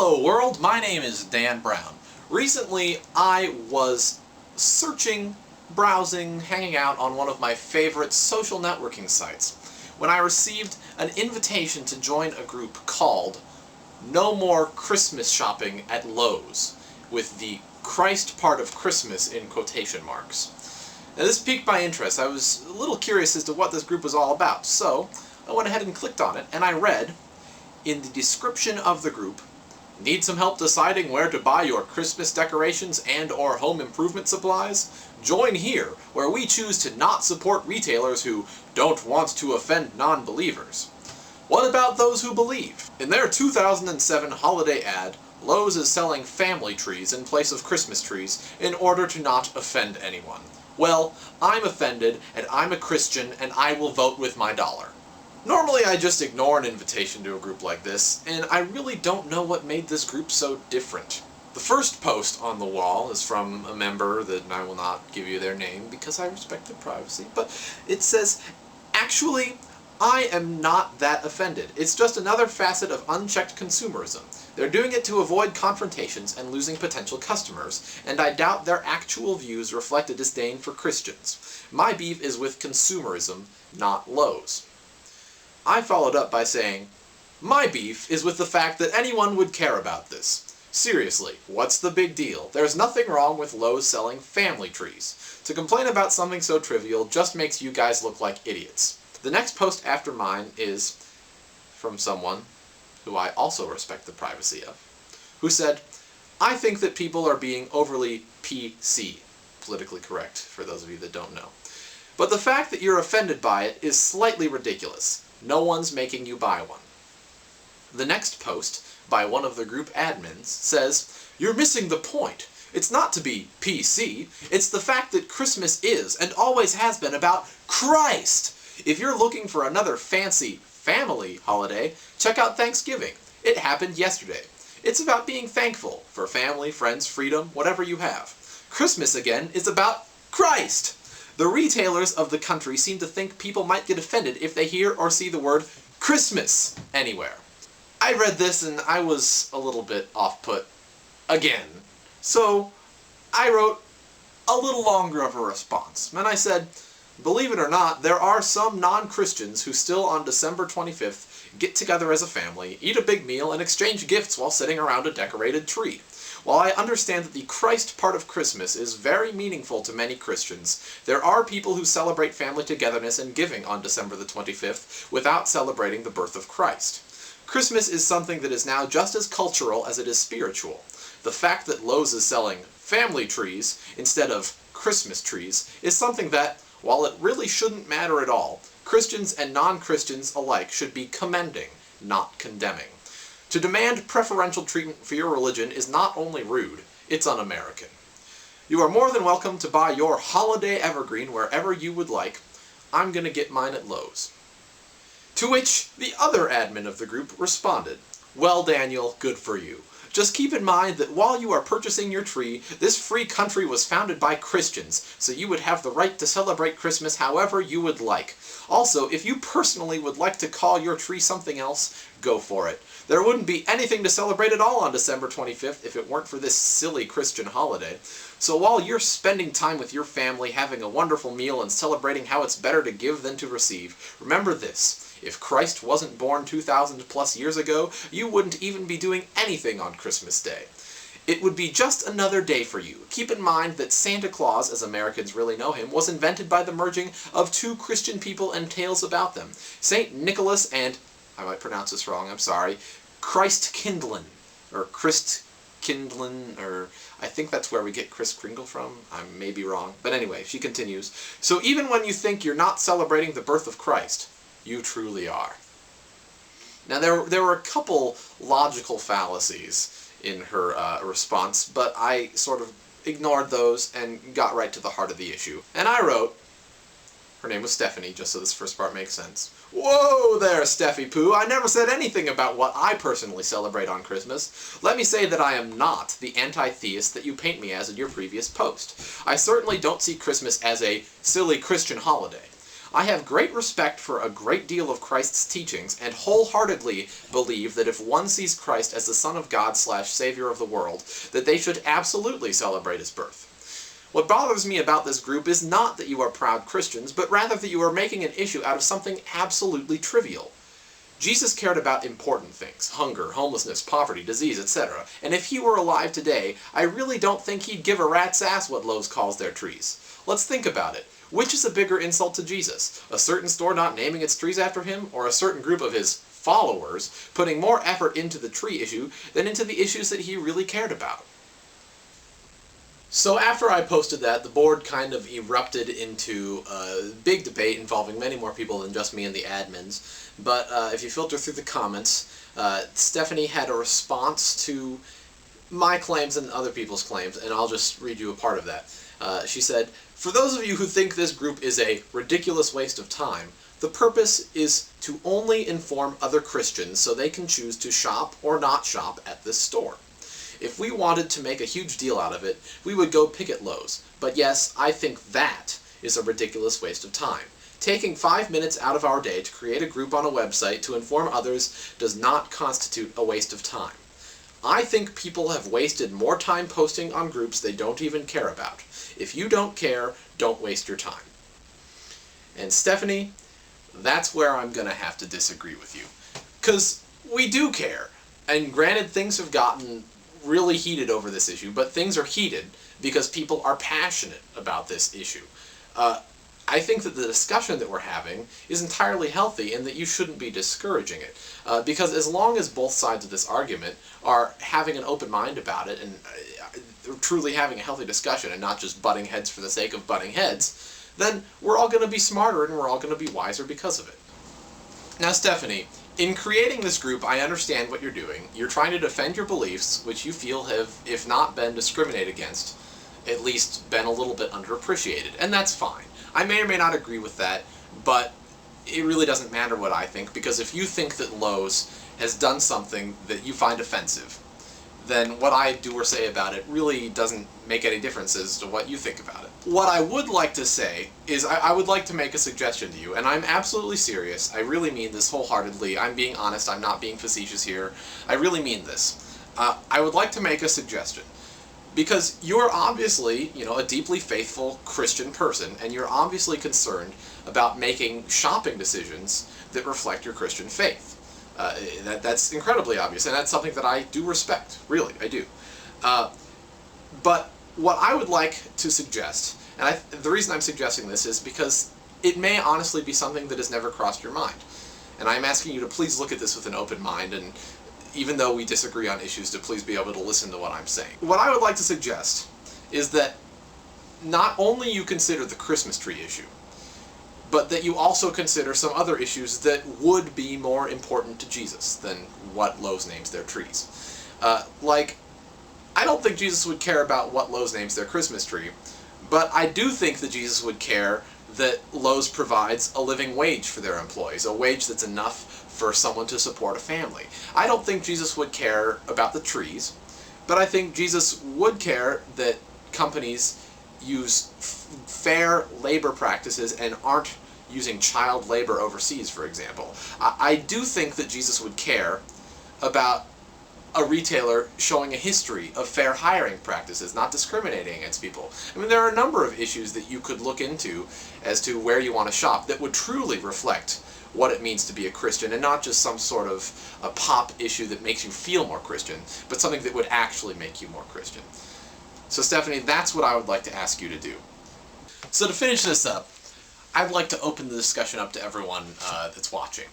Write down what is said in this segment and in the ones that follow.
Hello world, my name is Dan Brown. Recently I was searching, browsing, hanging out on one of my favorite social networking sites when I received an invitation to join a group called No More Christmas Shopping at Lowe's, with the Christ part of Christmas in quotation marks. Now this piqued my interest. I was a little curious as to what this group was all about, so I went ahead and clicked on it, and I read, in the description of the group, "Need some help deciding where to buy your Christmas decorations and/or home improvement supplies? Join here, where we choose to not support retailers who don't want to offend non-believers. What about those who believe?" In their 2007 holiday ad, Lowe's is selling family trees in place of Christmas trees in order to not offend anyone. Well, I'm offended, and I'm a Christian, and I will vote with my dollar. Normally I just ignore an invitation to a group like this, and I really don't know what made this group so different. The first post on the wall is from a member that I will not give you their name because I respect their privacy, but it says, "Actually, I am not that offended. It's just another facet of unchecked consumerism. They're doing it to avoid confrontations and losing potential customers, and I doubt their actual views reflect a disdain for Christians. My beef is with consumerism, not Lowe's." I followed up by saying, "My beef is with the fact that anyone would care about this. Seriously, what's the big deal? There's nothing wrong with Lowe's selling family trees. To complain about something so trivial just makes you guys look like idiots." The next post after mine is from someone who I also respect the privacy of, who said, "I think that people are being overly PC, politically correct, for those of you that don't know. But the fact that you're offended by it is slightly ridiculous. No one's making you buy one." The next post, by one of the group admins, says, "You're missing the point. It's not to be PC. It's the fact that Christmas is, and always has been, about Christ. If you're looking for another fancy family holiday, check out Thanksgiving. It happened yesterday. It's about being thankful for family, friends, freedom, whatever you have. Christmas, again, is about Christ. The retailers of the country seem to think people might get offended if they hear or see the word Christmas anywhere." I read this and I was a little bit off-put again. So I wrote a little longer of a response. And I said, "Believe it or not, there are some non-Christians who still on December 25th get together as a family, eat a big meal, and exchange gifts while sitting around a decorated tree. While I understand that the Christ part of Christmas is very meaningful to many Christians, there are people who celebrate family togetherness and giving on December the 25th without celebrating the birth of Christ. Christmas is something that is now just as cultural as it is spiritual. The fact that Lowe's is selling family trees instead of Christmas trees is something that, while it really shouldn't matter at all, Christians and non-Christians alike should be commending, not condemning. To demand preferential treatment for your religion is not only rude, it's un-American. You are more than welcome to buy your holiday evergreen wherever you would like. I'm gonna get mine at Lowe's." To which the other admin of the group responded, "Well, Daniel, good for you. Just keep in mind that while you are purchasing your tree, this free country was founded by Christians, so you would have the right to celebrate Christmas however you would like. Also, if you personally would like to call your tree something else, go for it. There wouldn't be anything to celebrate at all on December 25th if it weren't for this silly Christian holiday. So while you're spending time with your family, having a wonderful meal, and celebrating how it's better to give than to receive, remember this. If Christ wasn't born 2,000 plus years ago, you wouldn't even be doing anything on Christmas Day. It would be just another day for you. Keep in mind that Santa Claus, as Americans really know him, was invented by the merging of two Christian people and tales about them. St. Nicholas and, I might pronounce this wrong, I'm sorry, Christkindlin, or Christkindlin, or I think that's where we get Kris Kringle from. I may be wrong. But anyway, she continues, so even when you think you're not celebrating the birth of Christ, you truly are." Now there were a couple logical fallacies in her response, but I sort of ignored those and got right to the heart of the issue. And I wrote, her name was Stephanie, just so this first part makes sense. "Whoa there, Steffi Poo, I never said anything about what I personally celebrate on Christmas. Let me say that I am not the anti-theist that you paint me as in your previous post. I certainly don't see Christmas as a silly Christian holiday. I have great respect for a great deal of Christ's teachings, and wholeheartedly believe that if one sees Christ as the Son of God / Savior of the world, that they should absolutely celebrate his birth. What bothers me about this group is not that you are proud Christians, but rather that you are making an issue out of something absolutely trivial. Jesus cared about important things: hunger, homelessness, poverty, disease, etc. And if he were alive today, I really don't think he'd give a rat's ass what Lowe's calls their trees. Let's think about it. Which is a bigger insult to Jesus? A certain store not naming its trees after him, or a certain group of his followers putting more effort into the tree issue than into the issues that he really cared about? So after I posted that, the board kind of erupted into a big debate involving many more people than just me and the admins. But if you filter through the comments, Stephanie had a response to my claims and other people's claims, and I'll just read you a part of that. She said, "For those of you who think this group is a ridiculous waste of time, the purpose is to only inform other Christians so they can choose to shop or not shop at this store. If we wanted to make a huge deal out of it, we would go picket Lowe's. But yes, I think that is a ridiculous waste of time. Taking 5 minutes out of our day to create a group on a website to inform others does not constitute a waste of time. I think people have wasted more time posting on groups they don't even care about. If you don't care, don't waste your time." And Stephanie, that's where I'm going to have to disagree with you. Because we do care. And granted, things have gotten really heated over this issue, but things are heated because people are passionate about this issue. I think that the discussion that we're having is entirely healthy and that you shouldn't be discouraging it. Because as long as both sides of this argument are having an open mind about it and truly having a healthy discussion and not just butting heads for the sake of butting heads, then we're all going to be smarter and we're all going to be wiser because of it. Now, Stephanie, in creating this group, I understand what you're doing. You're trying to defend your beliefs, which you feel have, if not been discriminated against, at least been a little bit underappreciated, and that's fine. I may or may not agree with that, but it really doesn't matter what I think, because if you think that Lowe's has done something that you find offensive, then what I do or say about it really doesn't make any difference as to what you think about it. What I would like to say is I would like to make a suggestion to you, and I'm absolutely serious. I really mean this wholeheartedly. I'm being honest. I'm not being facetious here. I really mean this. I would like to make a suggestion. Because you're obviously, a deeply faithful Christian person, and you're obviously concerned about making shopping decisions that reflect your Christian faith. That's incredibly obvious, and that's something that I do respect. Really, I do. But what I would like to suggest, and the reason I'm suggesting this is because it may honestly be something that has never crossed your mind. And I'm asking you to please look at this with an open mind, and even though we disagree on issues, to please be able to listen to what I'm saying. What I would like to suggest is that not only you consider the Christmas tree issue, but that you also consider some other issues that would be more important to Jesus than what Lowe's names their trees. I don't think Jesus would care about what Lowe's names their Christmas tree, but I do think that Jesus would care that Lowe's provides a living wage for their employees, a wage that's enough for someone to support a family. I don't think Jesus would care about the trees, but I think Jesus would care that companies use fair labor practices and aren't using child labor overseas, for example. I do think that Jesus would care about a retailer showing a history of fair hiring practices, not discriminating against people. I mean, there are a number of issues that you could look into as to where you want to shop that would truly reflect what it means to be a Christian, and not just some sort of a pop issue that makes you feel more Christian, but something that would actually make you more Christian. So Stephanie, that's what I would like to ask you to do. So to finish this up, I'd like to open the discussion up to everyone that's watching.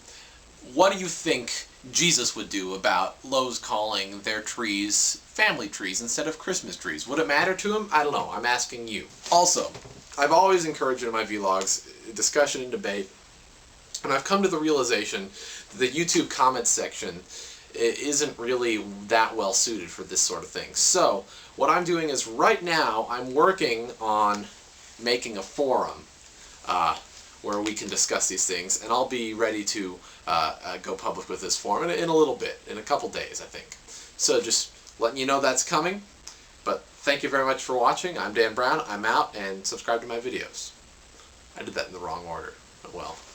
What do you think Jesus would do about Lowe's calling their trees family trees instead of Christmas trees? Would it matter to him? I don't know. I'm asking you. Also, I've always encouraged in my vlogs discussion and debate, and I've come to the realization that the YouTube comments section isn't really that well suited for this sort of thing. So what I'm doing is right now I'm working on making a forum where we can discuss these things, and I'll be ready to go public with this forum in a little bit, in a couple days, I think. So just letting you know that's coming. But thank you very much for watching. I'm Dan Brown. I'm out, and subscribe to my videos. I did that in the wrong order. well.